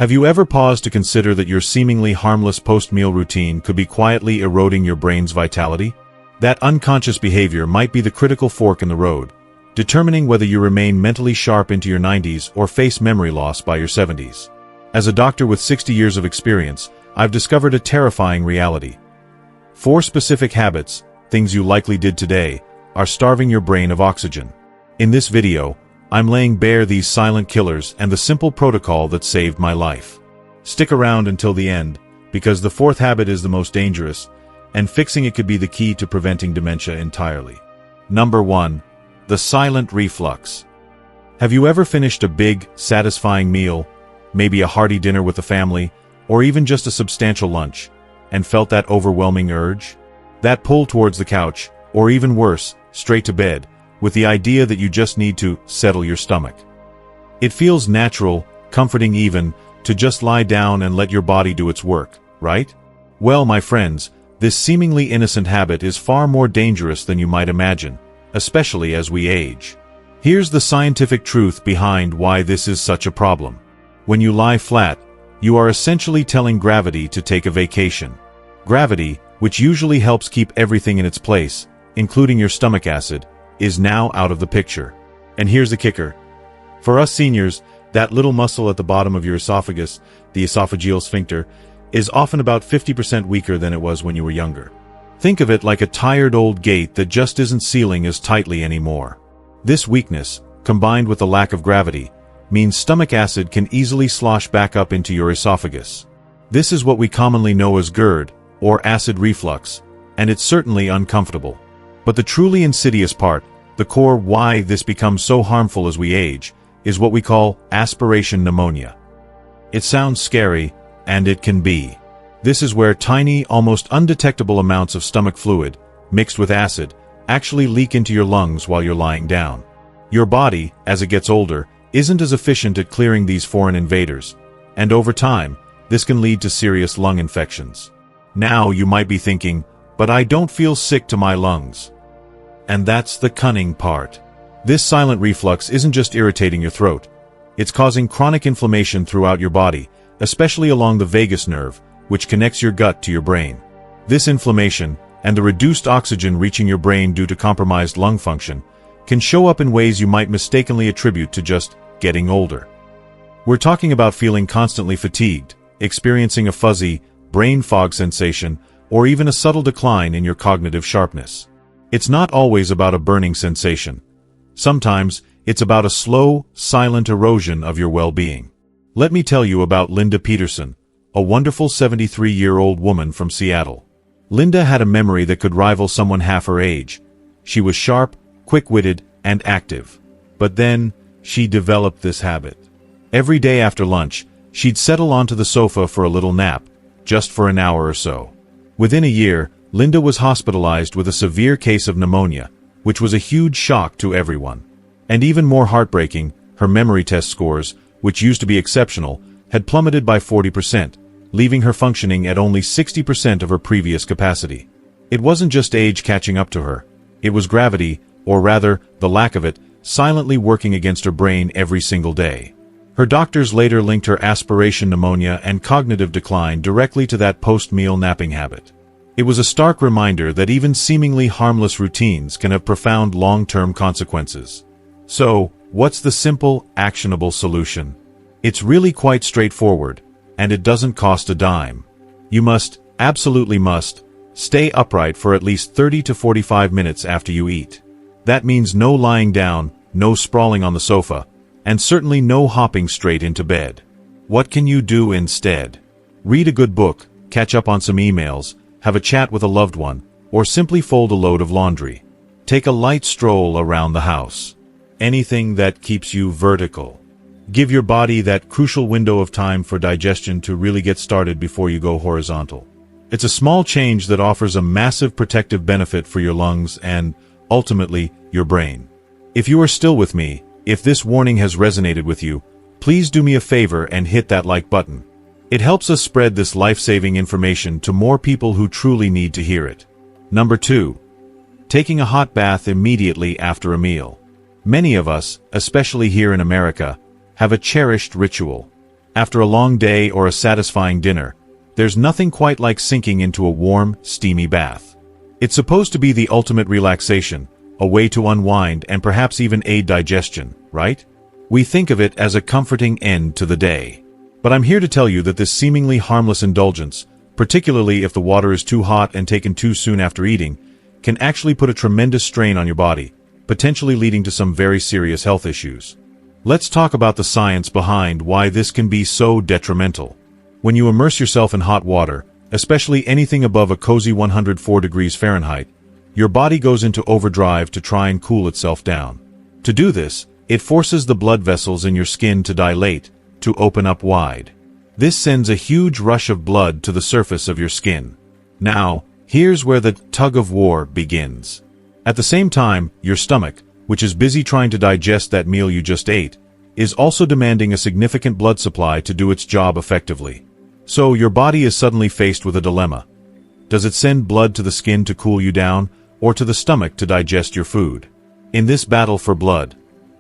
Have you ever paused to consider that your seemingly harmless post-meal routine could be quietly eroding your brain's vitality? That unconscious behavior might be the critical fork in the road, determining whether you remain mentally sharp into your 90s or face memory loss by your 70s. As a doctor with 60 years of experience, I've discovered a terrifying reality. 4 specific habits, things you likely did today, are starving your brain of oxygen. In this video, I'm laying bare these silent killers and the simple protocol that saved my life. Stick around until the end, because the 4th habit is the most dangerous, and fixing it could be the key to preventing dementia entirely. Number 1. The silent reflux. Have you ever finished a big, satisfying meal, maybe a hearty dinner with the family, or even just a substantial lunch, and felt that overwhelming urge? That pull towards the couch, or even worse, straight to bed, with the idea that you just need to settle your stomach. It feels natural, comforting even, to just lie down and let your body do its work, right? Well, my friends, this seemingly innocent habit is far more dangerous than you might imagine, especially as we age. Here's the scientific truth behind why this is such a problem. When you lie flat, you are essentially telling gravity to take a vacation. Gravity, which usually helps keep everything in its place, including your stomach acid, is now out of the picture. And here's the kicker. For us seniors, that little muscle at the bottom of your esophagus, the esophageal sphincter, is often about 50% weaker than it was when you were younger. Think of it like a tired old gate that just isn't sealing as tightly anymore. This weakness, combined with the lack of gravity, means stomach acid can easily slosh back up into your esophagus. This is what we commonly know as GERD, or acid reflux, and it's certainly uncomfortable. But the truly insidious part, the core why this becomes so harmful as we age, is what we call aspiration pneumonia. It sounds scary, and it can be. This is where tiny, almost undetectable amounts of stomach fluid, mixed with acid, actually leak into your lungs while you're lying down. Your body, as it gets older, isn't as efficient at clearing these foreign invaders, and over time, this can lead to serious lung infections. Now you might be thinking, but I don't feel sick to my lungs. And that's the cunning part. This silent reflux isn't just irritating your throat. It's causing chronic inflammation throughout your body, especially along the vagus nerve, which connects your gut to your brain. This inflammation, and the reduced oxygen reaching your brain due to compromised lung function, can show up in ways you might mistakenly attribute to just getting older. We're talking about feeling constantly fatigued, experiencing a fuzzy, brain fog sensation, or even a subtle decline in your cognitive sharpness. It's not always about a burning sensation. Sometimes, it's about a slow, silent erosion of your well-being. Let me tell you about Linda Peterson, a wonderful 73-year-old woman from Seattle. Linda had a memory that could rival someone half her age. She was sharp, quick-witted, and active. But then, she developed this habit. Every day after lunch, she'd settle onto the sofa for a little nap, just for an hour or so. Within a year, Linda was hospitalized with a severe case of pneumonia, which was a huge shock to everyone. And even more heartbreaking, her memory test scores, which used to be exceptional, had plummeted by 40%, leaving her functioning at only 60% of her previous capacity. It wasn't just age catching up to her. It was gravity, or rather, the lack of it, silently working against her brain every single day. Her doctors later linked her aspiration pneumonia and cognitive decline directly to that post-meal napping habit. It was a stark reminder that even seemingly harmless routines can have profound long-term consequences. So, what's the simple, actionable solution? It's really quite straightforward, and it doesn't cost a dime. You must, absolutely must, stay upright for at least 30 to 45 minutes after you eat. That means no lying down, no sprawling on the sofa, and certainly no hopping straight into bed. What can you do instead? Read a good book, catch up on some emails, have a chat with a loved one, or simply fold a load of laundry. Take a light stroll around the house. Anything that keeps you vertical. Give your body that crucial window of time for digestion to really get started before you go horizontal. It's a small change that offers a massive protective benefit for your lungs and, ultimately, your brain. If you are still with me, if this warning has resonated with you, please do me a favor and hit that like button. It helps us spread this life-saving information to more people who truly need to hear it. Number 2. Taking a hot bath immediately after a meal. Many of us, especially here in America, have a cherished ritual. After a long day or a satisfying dinner, there's nothing quite like sinking into a warm, steamy bath. It's supposed to be the ultimate relaxation, a way to unwind and perhaps even aid digestion, right? We think of it as a comforting end to the day. But I'm here to tell you that this seemingly harmless indulgence, particularly if the water is too hot and taken too soon after eating, can actually put a tremendous strain on your body, potentially leading to some very serious health issues. Let's talk about the science behind why this can be so detrimental. When you immerse yourself in hot water, especially anything above a cozy 104 degrees Fahrenheit, your body goes into overdrive to try and cool itself down. To do this, it forces the blood vessels in your skin to dilate, to open up wide. This sends a huge rush of blood to the surface of your skin. Now, here's where the tug-of-war begins. At the same time, your stomach, which is busy trying to digest that meal you just ate, is also demanding a significant blood supply to do its job effectively. So your body is suddenly faced with a dilemma. Does it send blood to the skin to cool you down, or to the stomach to digest your food? In this battle for blood,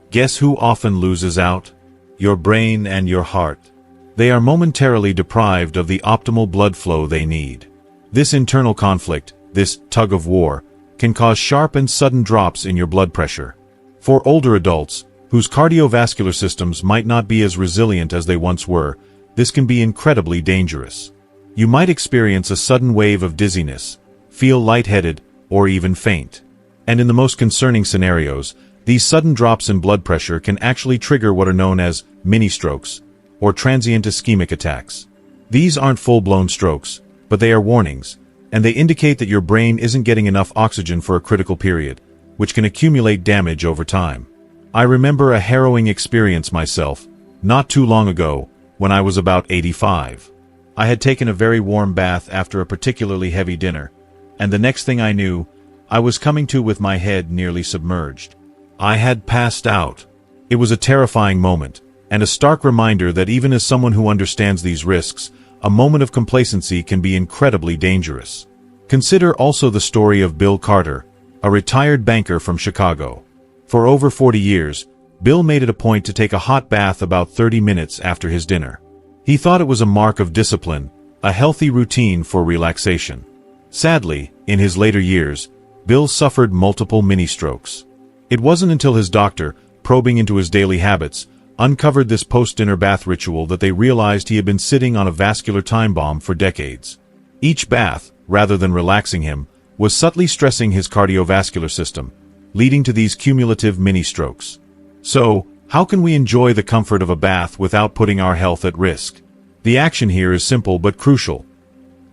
guess who often loses out? Your brain and your heart. They are momentarily deprived of the optimal blood flow they need. This internal conflict, this tug-of-war, can cause sharp and sudden drops in your blood pressure. For older adults, whose cardiovascular systems might not be as resilient as they once were, this can be incredibly dangerous. You might experience a sudden wave of dizziness, feel lightheaded, or even faint. And in the most concerning scenarios, these sudden drops in blood pressure can actually trigger what are known as mini-strokes, or transient ischemic attacks. These aren't full-blown strokes, but they are warnings, and they indicate that your brain isn't getting enough oxygen for a critical period, which can accumulate damage over time. I remember a harrowing experience myself, not too long ago, when I was about 85. I had taken a very warm bath after a particularly heavy dinner, and the next thing I knew, I was coming to with my head nearly submerged. I had passed out. It was a terrifying moment, and a stark reminder that even as someone who understands these risks, a moment of complacency can be incredibly dangerous. Consider also the story of Bill Carter, a retired banker from Chicago. For over 40 years, Bill made it a point to take a hot bath about 30 minutes after his dinner. He thought it was a mark of discipline, a healthy routine for relaxation. Sadly, in his later years, Bill suffered multiple mini-strokes. It wasn't until his doctor, probing into his daily habits, uncovered this post-dinner bath ritual that they realized he had been sitting on a vascular time bomb for decades. Each bath, rather than relaxing him, was subtly stressing his cardiovascular system, leading to these cumulative mini-strokes. So, how can we enjoy the comfort of a bath without putting our health at risk? The action here is simple but crucial.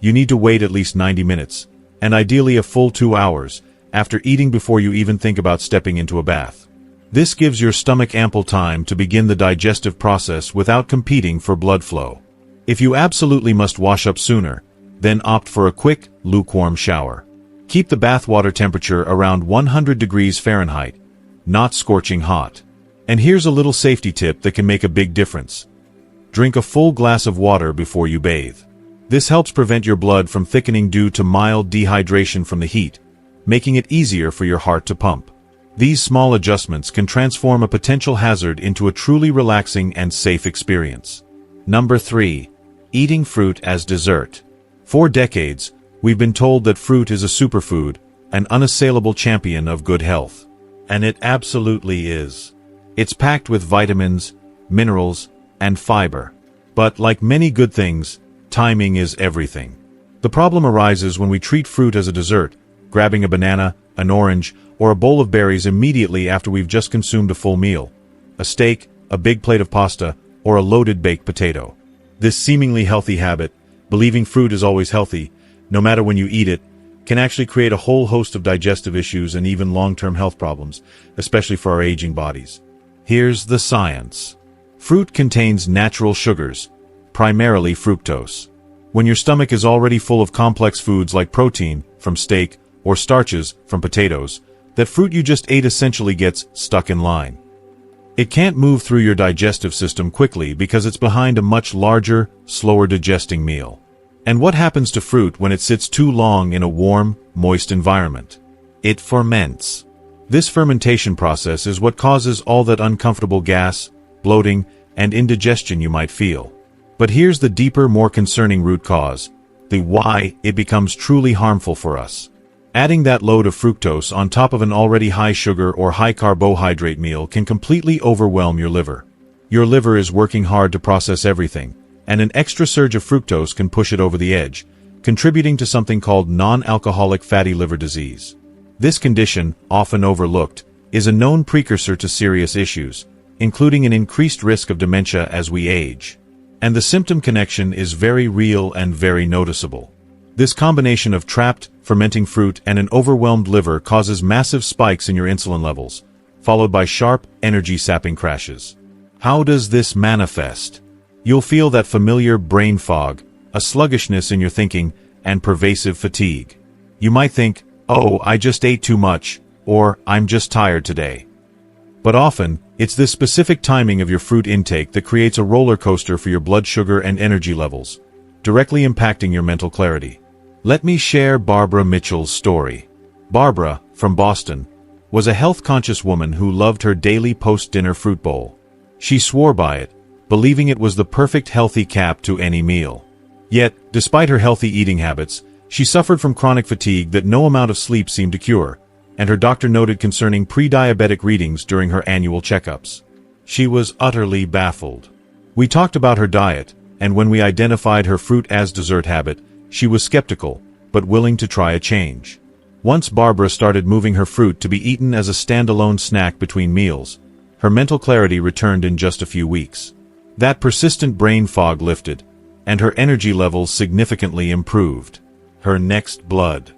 You need to wait at least 90 minutes, and ideally a full 2 hours, after eating before you even think about stepping into a bath. This gives your stomach ample time to begin the digestive process without competing for blood flow. If you absolutely must wash up sooner, then opt for a quick, lukewarm shower. Keep the bathwater temperature around 100 degrees Fahrenheit, not scorching hot. And here's a little safety tip that can make a big difference. Drink a full glass of water before you bathe. This helps prevent your blood from thickening due to mild dehydration from the heat, making it easier for your heart to pump. These small adjustments can transform a potential hazard into a truly relaxing and safe experience. Number 3. Eating fruit as dessert. For decades, we've been told that fruit is a superfood, an unassailable champion of good health. And it absolutely is. It's packed with vitamins, minerals, and fiber. But like many good things, timing is everything. The problem arises when we treat fruit as a dessert, grabbing a banana, an orange, or a bowl of berries immediately after we've just consumed a full meal. A steak, a big plate of pasta, or a loaded baked potato. This seemingly healthy habit, believing fruit is always healthy, no matter when you eat it, can actually create a whole host of digestive issues and even long-term health problems, especially for our aging bodies. Here's the science. Fruit contains natural sugars, primarily fructose. When your stomach is already full of complex foods like protein, from steak, or starches, from potatoes, that fruit you just ate essentially gets stuck in line. It can't move through your digestive system quickly because it's behind a much larger, slower digesting meal. And what happens to fruit when it sits too long in a warm, moist environment? It ferments. This fermentation process is what causes all that uncomfortable gas, bloating, and indigestion you might feel. But here's the deeper, more concerning root cause, the why it becomes truly harmful for us. Adding that load of fructose on top of an already high sugar or high carbohydrate meal can completely overwhelm your liver. Your liver is working hard to process everything, and an extra surge of fructose can push it over the edge, contributing to something called non-alcoholic fatty liver disease. This condition, often overlooked, is a known precursor to serious issues, including an increased risk of dementia as we age. And the symptom connection is very real and very noticeable. This combination of trapped, fermenting fruit and an overwhelmed liver causes massive spikes in your insulin levels, followed by sharp, energy-sapping crashes. How does this manifest? You'll feel that familiar brain fog, a sluggishness in your thinking, and pervasive fatigue. You might think, "Oh, I just ate too much," or "I'm just tired today." But often, it's this specific timing of your fruit intake that creates a roller coaster for your blood sugar and energy levels, directly impacting your mental clarity. Let me share Barbara Mitchell's story. Barbara, from Boston, was a health-conscious woman who loved her daily post-dinner fruit bowl. She swore by it, believing it was the perfect healthy cap to any meal. Yet, despite her healthy eating habits, she suffered from chronic fatigue that no amount of sleep seemed to cure, and her doctor noted concerning pre-diabetic readings during her annual checkups. She was utterly baffled. We talked about her diet, and when we identified her fruit as dessert habit, she was skeptical, but willing to try a change. Once Barbara started moving her fruit to be eaten as a standalone snack between meals, her mental clarity returned in just a few weeks. That persistent brain fog lifted, and her energy levels significantly improved. Her next blood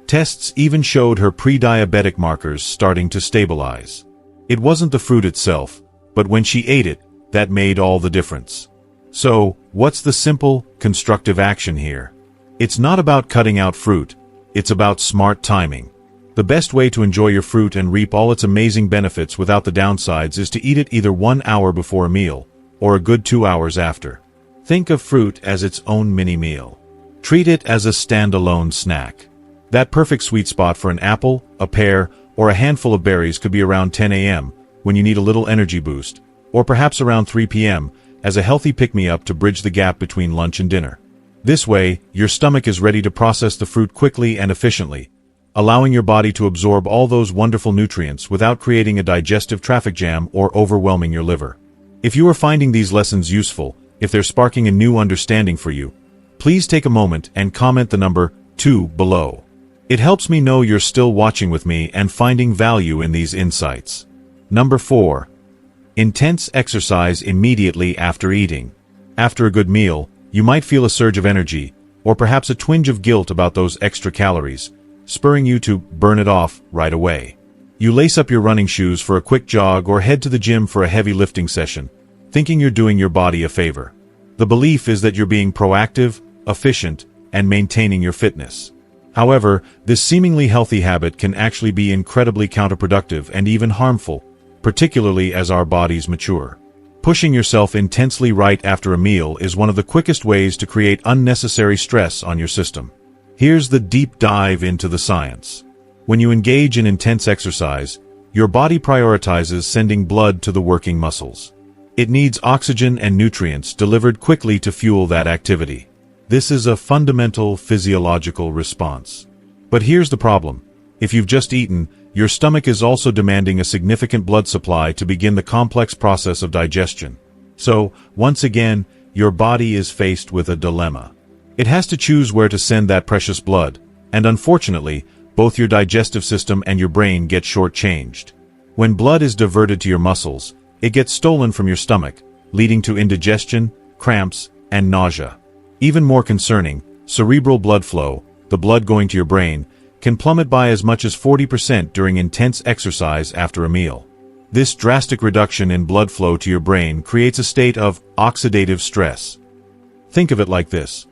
tests even showed her pre-diabetic markers starting to stabilize. It wasn't the fruit itself, but when she ate it, that made all the difference. So, what's the simple, constructive action here? It's not about cutting out fruit, it's about smart timing. The best way to enjoy your fruit and reap all its amazing benefits without the downsides is to eat it either 1 hour before a meal, or a good 2 hours after. Think of fruit as its own mini-meal. Treat it as a standalone snack. That perfect sweet spot for an apple, a pear, or a handful of berries could be around 10 a.m., when you need a little energy boost, or perhaps around 3 p.m., as a healthy pick-me-up to bridge the gap between lunch and dinner. This way, your stomach is ready to process the fruit quickly and efficiently, allowing your body to absorb all those wonderful nutrients without creating a digestive traffic jam or overwhelming your liver. If you are finding these lessons useful, if they're sparking a new understanding for you, please take a moment and comment the number 2 below. It helps me know you're still watching with me and finding value in these insights. Number 4. Intense exercise immediately after eating. After a good meal, you might feel a surge of energy, or perhaps a twinge of guilt about those extra calories, spurring you to burn it off right away. You lace up your running shoes for a quick jog or head to the gym for a heavy lifting session, thinking you're doing your body a favor. The belief is that you're being proactive, efficient, and maintaining your fitness. However, this seemingly healthy habit can actually be incredibly counterproductive and even harmful, particularly as our bodies mature. Pushing yourself intensely right after a meal is one of the quickest ways to create unnecessary stress on your system. Here's the deep dive into the science. When you engage in intense exercise, your body prioritizes sending blood to the working muscles. It needs oxygen and nutrients delivered quickly to fuel that activity. This is a fundamental physiological response. But here's the problem. If you've just eaten, your stomach is also demanding a significant blood supply to begin the complex process of digestion. So, once again, your body is faced with a dilemma. It has to choose where to send that precious blood, and unfortunately, both your digestive system and your brain get shortchanged. When blood is diverted to your muscles, it gets stolen from your stomach, leading to indigestion, cramps, and nausea. Even more concerning, cerebral blood flow, the blood going to your brain, can plummet by as much as 40% during intense exercise after a meal. This drastic reduction in blood flow to your brain creates a state of oxidative stress. Think of it like this.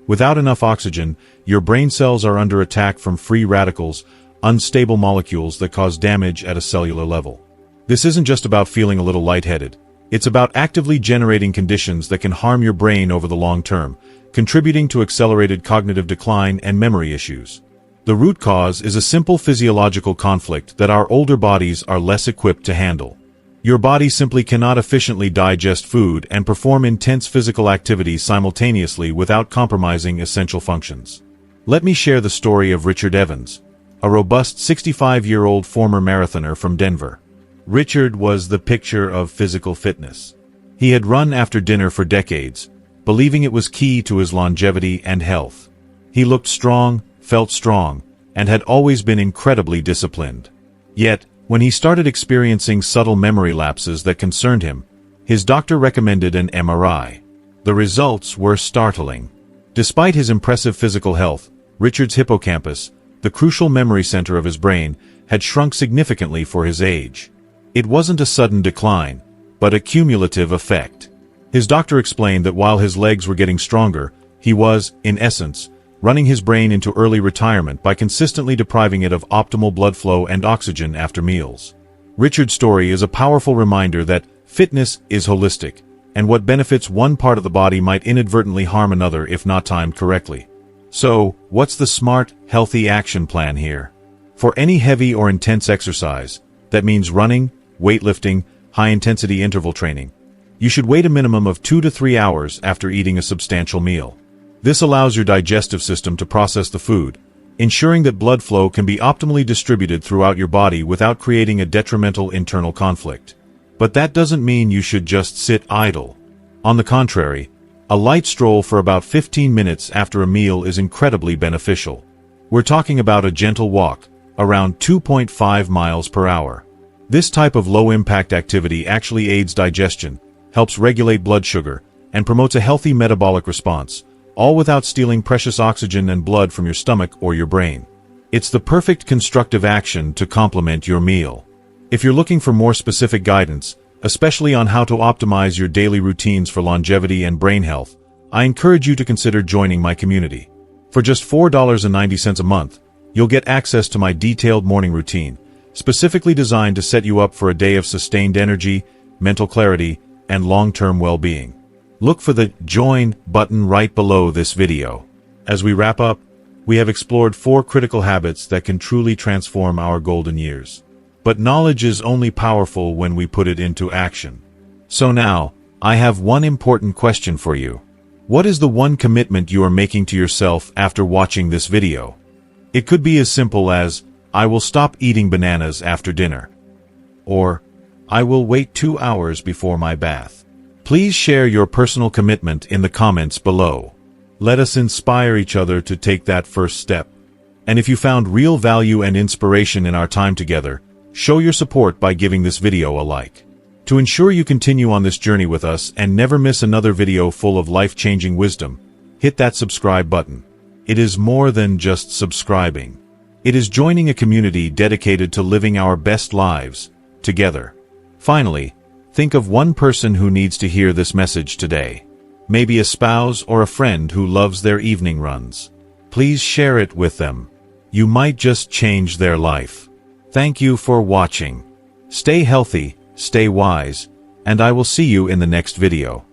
Without enough oxygen, your brain cells are under attack from free radicals, unstable molecules that cause damage at a cellular level. This isn't just about feeling a little lightheaded. It's about actively generating conditions that can harm your brain over the long term, contributing to accelerated cognitive decline and memory issues. The root cause is a simple physiological conflict that our older bodies are less equipped to handle. Your body simply cannot efficiently digest food and perform intense physical activities simultaneously without compromising essential functions. Let me share the story of Richard Evans, a robust 65-year-old former marathoner from Denver. Richard was the picture of physical fitness. He had run after dinner for decades, believing it was key to his longevity and health. He looked strong, felt strong, and had always been incredibly disciplined. Yet, when he started experiencing subtle memory lapses that concerned him, his doctor recommended an MRI. The results were startling. Despite his impressive physical health, Richard's hippocampus, the crucial memory center of his brain, had shrunk significantly for his age. It wasn't a sudden decline, but a cumulative effect. His doctor explained that while his legs were getting stronger, he was, in essence, running his brain into early retirement by consistently depriving it of optimal blood flow and oxygen after meals. Richard's story is a powerful reminder that fitness is holistic, and what benefits one part of the body might inadvertently harm another if not timed correctly. So, what's the smart, healthy action plan here? For any heavy or intense exercise, that means running, weightlifting, high-intensity interval training, you should wait a minimum of 2 to 3 hours after eating a substantial meal. This allows your digestive system to process the food, ensuring that blood flow can be optimally distributed throughout your body without creating a detrimental internal conflict. But that doesn't mean you should just sit idle. On the contrary, a light stroll for about 15 minutes after a meal is incredibly beneficial. We're talking about a gentle walk, around 2.5 miles per hour. This type of low-impact activity actually aids digestion, helps regulate blood sugar, and promotes a healthy metabolic response, all without stealing precious oxygen and blood from your stomach or your brain. It's the perfect constructive action to complement your meal. If you're looking for more specific guidance, especially on how to optimize your daily routines for longevity and brain health, I encourage you to consider joining my community. For just $4.90 a month, you'll get access to my detailed morning routine, specifically designed to set you up for a day of sustained energy, mental clarity, and long-term well-being. Look for the Join button right below this video. As we wrap up, we have explored 4 critical habits that can truly transform our golden years. But knowledge is only powerful when we put it into action. So now, I have one important question for you. What is the one commitment you are making to yourself after watching this video? It could be as simple as, I will stop eating bananas after dinner. Or, I will wait 2 hours before my bath. Please share your personal commitment in the comments below. Let us inspire each other to take that first step. And if you found real value and inspiration in our time together, show your support by giving this video a like. To ensure you continue on this journey with us and never miss another video full of life-changing wisdom, hit that subscribe button. It is more than just subscribing. It is joining a community dedicated to living our best lives, together. Finally, think of one person who needs to hear this message today. Maybe a spouse or a friend who loves their evening runs. Please share it with them. You might just change their life. Thank you for watching. Stay healthy, stay wise, and I will see you in the next video.